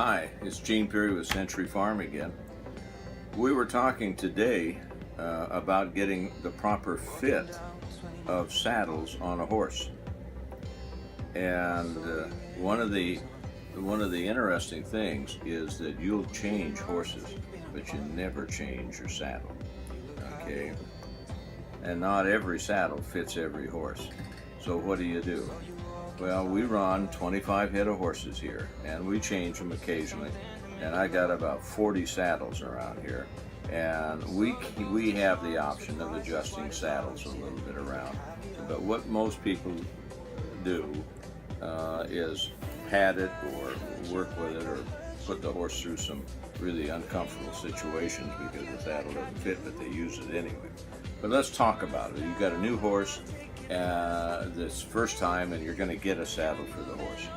Hi, it's Gene Perry with Century Farm again. We were talking today about getting the proper fit of saddles on a horse, and one of the interesting things is that you'll change horses, but you never change your saddle. Okay, and not every saddle fits every horse. So what do? Well, we run 25 head of horses here, and we change them occasionally. And I got about 40 saddles around here, and we have the option of adjusting saddles a little bit around. But what most people do is pad it or work with it or put the horse through some really uncomfortable situations because the saddle doesn't fit, but they use it anyway. But let's talk about it. You've got a new horse this first time, and you're going to get a saddle for the horse.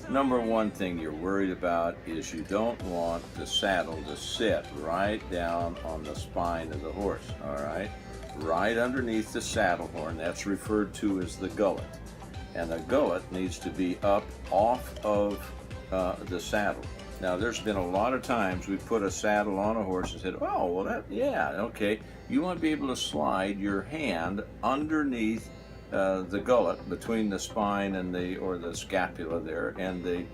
Number one thing you're worried about is you don't want the saddle to sit right down on the spine of the horse, all right? Right underneath the saddle horn, that's referred to as the gullet. And the gullet needs to be up off of the saddle. Now, there's been a lot of times we put a saddle on a horse and said, oh, well, yeah, okay. You want to be able to slide your hand underneath the gullet between the spine and the scapula there and the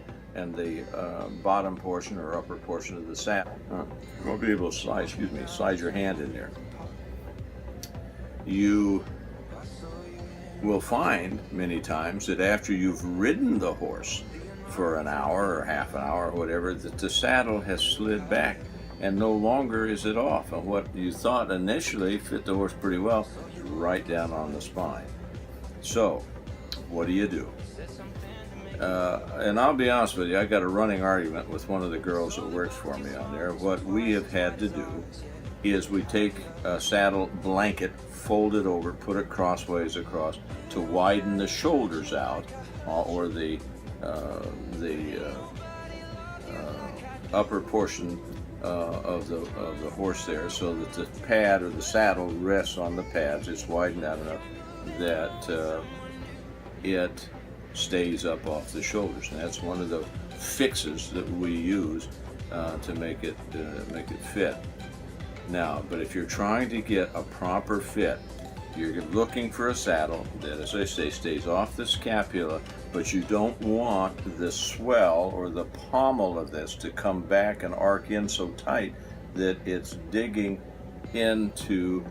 bottom portion or upper portion of the saddle. You want to be able to slide your hand in there. You will find many times that after you've ridden the horse for an hour or half an hour or whatever, that the saddle has slid back and no longer is it off. And what you thought initially fit the horse pretty well is right down on the spine. So, what do? And I'll be honest with you, I got a running argument with one of the girls that works for me on there. What we have had to do is we take a saddle blanket, fold it over, put it crossways across to widen the shoulders out, or the upper portion of the horse there, so that the pad or the saddle rests on the pads. It's widened out enough that it stays up off the shoulders, and that's one of the fixes that we use to make it fit. Now, but if you're trying to get a proper fit, you're looking for a saddle that, as I say, stays off the scapula, but you don't want the swell or the pommel of this to come back and arc in so tight that it's digging into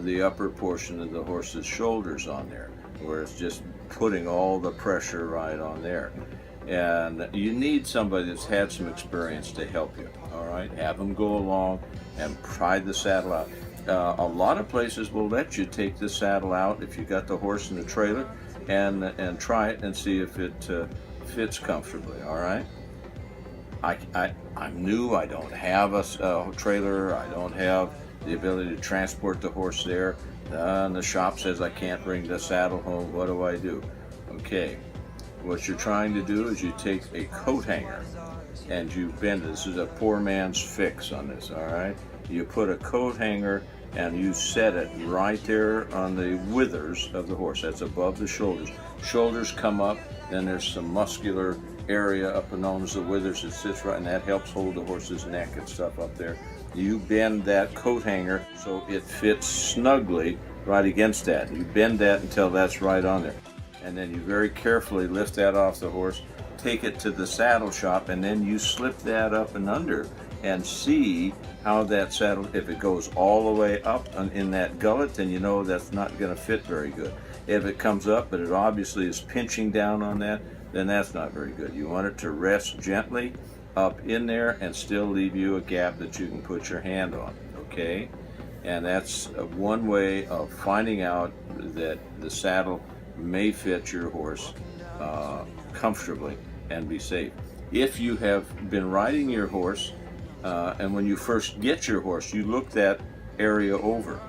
the upper portion of the horse's shoulders on there, where it's just putting all the pressure right on there. And you need somebody that's had some experience to help you, all right? Have them go along and pry the saddle out. A lot of places will let you take the saddle out if you got the horse in the trailer and try it and see if it fits comfortably, all right? I'm new, I don't have a trailer, I don't have the ability to transport the horse there, and the shop says I can't bring the saddle home. What do I do? Okay, what you're trying to do is you take a coat hanger and you bend it. This is a poor man's fix on this, all right? You put a coat hanger and you set it right there on the withers of the horse. That's above the shoulders. Shoulders come up, then there's some muscular area up and known as the withers that sits right, and that helps hold the horse's neck and stuff up there. You bend that coat hanger so it fits snugly right against that. You bend that until that's right on there. And then you very carefully lift that off the horse, take it to the saddle shop, and then you slip that up and under and see how that saddle, if it goes all the way up in that gullet, then you know that's not going to fit very good. If it comes up, but it obviously is pinching down on that, then that's not very good. You want it to rest gently up in there and still leave you a gap that you can put your hand on, okay? And that's one way of finding out that the saddle may fit your horse comfortably and be safe. If you have been riding your horse and when you first get your horse, you look that area over.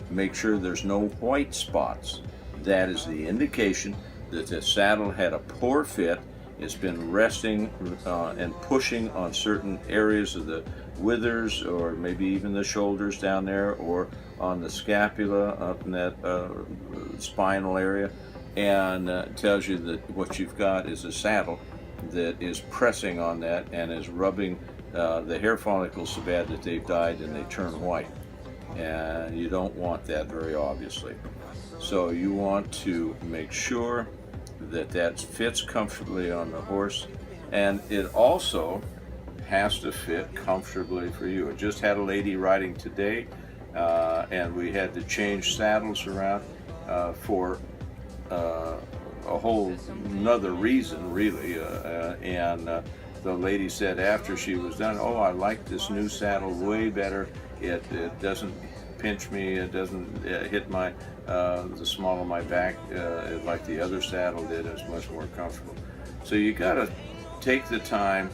Make sure there's no white spots. That is the indication that the saddle had a poor fit. It's been resting and pushing on certain areas of the withers, or maybe even the shoulders down there, or on the scapula up in that spinal area, and tells you that what you've got is a saddle that is pressing on that and is rubbing the hair follicles so bad that they've died and they turn white. And you don't want that, very obviously. So you want to make sure that that fits comfortably on the horse, and it also has to fit comfortably for you. I just had a lady riding today, and we had to change saddles around for a whole another reason, really. And the lady said after she was done, "Oh, I like this new saddle way better. It doesn't pinch me. It doesn't hit my the small of my back like the other saddle did. It's much more comfortable." So you got to take the time.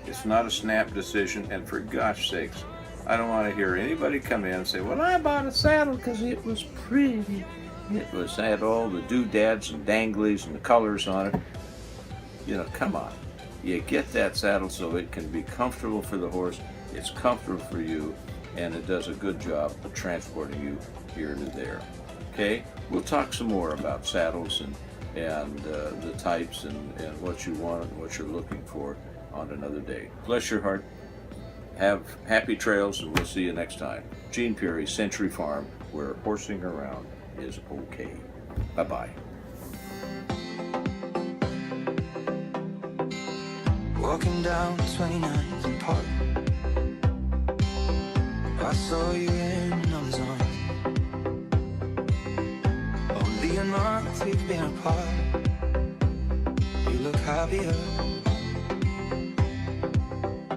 It's not a snap decision, and for gosh sakes, I don't want to hear anybody come in and say, "Well, I bought a saddle because it was pretty. It had all the doodads and danglies and the colors on it." You know, come on. You get that saddle so it can be comfortable for the horse, it's comfortable for you, and it does a good job of transporting you here to there. Okay, we'll talk some more about saddles and the types and what you want and what you're looking for on another day. Bless your heart. Have happy trails, and we'll see you next time. Gene Peary, Century Farm, where horsing around is okay. Bye-bye. Walking down 29th and Park, I saw you in another's arms. Only a month we've been apart, you look happier.